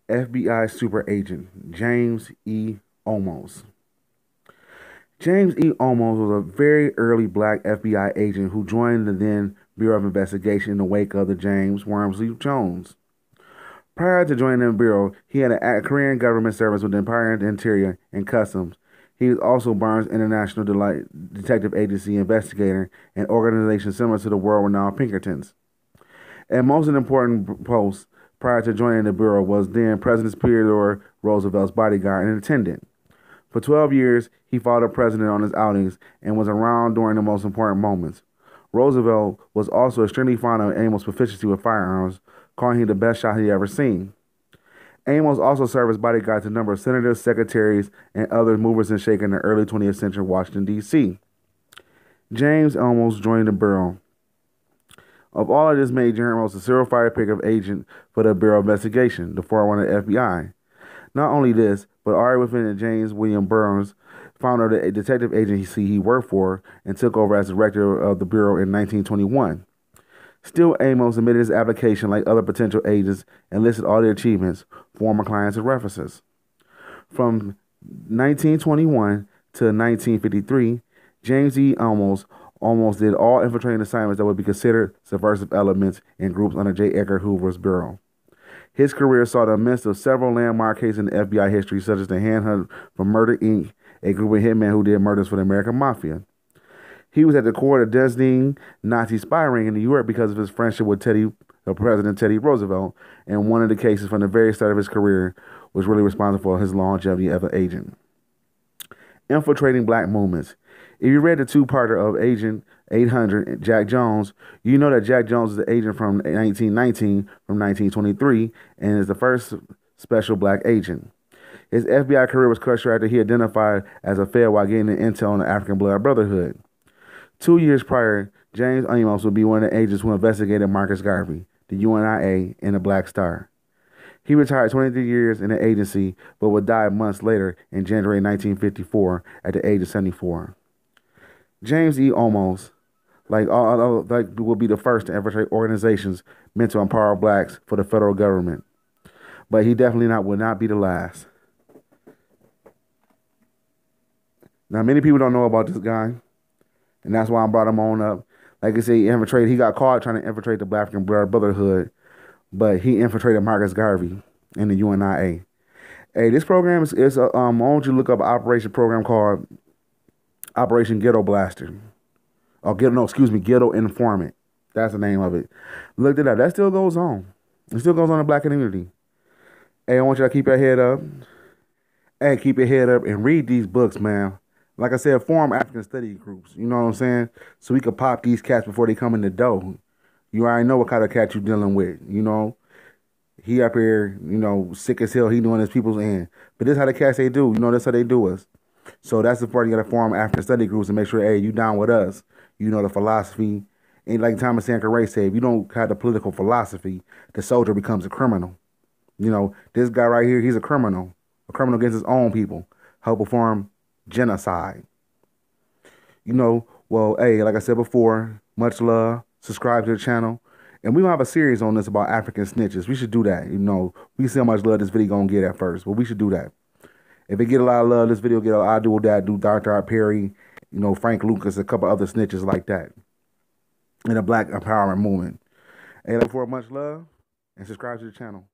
FBI super agent James E. Olmos. James E. Olmos was a very early black FBI agent who joined the then Bureau of Investigation in the wake of the James Wormsley Jones. Prior to joining the Bureau, he had a career in government service with the Empire Interior and Customs. He was also Burns International Detective Agency investigator, an organization similar to the world-renowned Pinkertons. And most important post prior to joining the Bureau was then President Theodore Roosevelt's bodyguard and attendant. For 12 years, he followed the president on his outings and was around during the most important moments. Roosevelt was also extremely fond of Amos' proficiency with firearms, calling him the best shot he ever seen. Amos also served as bodyguard to a number of senators, secretaries, and other movers and shakers in the early 20th century in Washington, D.C. James Amos joined the Bureau. Of all of this made James Amos a serial fire pickup agent for the Bureau of Investigation, the 401 of the FBI. Not only this, but already within it, James William Burns, founder of the detective agency he worked for, and took over as director of the Bureau in 1921. Still, Amos admitted his application like other potential agents and listed all their achievements, former clients, and references. From 1921 to 1953, James E. almost did all infiltrating assignments that would be considered subversive elements in groups under J. Edgar Hoover's Bureau. His career saw the midst of several landmark cases in the FBI history, such as the Handhunt for Murder, Inc., a group of hitmen who did murders for the American Mafia. He was at the core of the Dresden Nazi spy ring in New York because of his friendship with President Teddy Roosevelt, and one of the cases from the very start of his career was really responsible for his longevity as an agent. Infiltrating black movements. If you read the two-parter of Agent 800, Jack Jones, you know that Jack Jones is the agent from 1919 from 1923 and is the first special black agent. His FBI career was cut short after he identified as a Fed while getting the intel on the African Blood Brotherhood. 2 years prior, James Amos would be one of the agents who investigated Marcus Garvey, the UNIA, and the Black Star. He retired 23 years in the agency, but would die months later in January 1954 at the age of 74. James E. Olmos, will be the first to infiltrate organizations meant to empower blacks for the federal government, but he definitely will not be the last. Now, many people don't know about this guy, and that's why I brought him on up. Like I said, he got caught trying to infiltrate the Black African Blood Brotherhood, but he infiltrated Marcus Garvey in the UNIA. Hey, this program is I want you to look up an operation program called Operation Ghetto Blaster. Ghetto Informant. That's the name of it. Looked it up. That still goes on. It still goes on in the black community. Hey, I want you to keep your head up. Hey, keep your head up and read these books, man. Like I said, form African study groups. You know what I'm saying? So we could pop these cats before they come in the door. You already know what kind of cat you dealing with. You know, he up here, sick as hell. He doing his people's end. But this how the cats they do. That's how they do us. So that's the part you got to form African study groups and make sure, hey, you down with us. You know the philosophy. And like Thomas Sankara said, if you don't have the political philosophy, the soldier becomes a criminal. This guy right here, he's a criminal against his own people. Help perform genocide. Well, hey, like I said before, much love. Subscribe to the channel. And we're going to have a series on this about African snitches. We should do that. We see how much love this video going to get at first, but we should do that. If it get a lot of love, this video get a lot. I do that. Do Dr. Perry, Frank Lucas, a couple other snitches like that in the Black Empowerment Movement. Hey, look for much love and subscribe to the channel.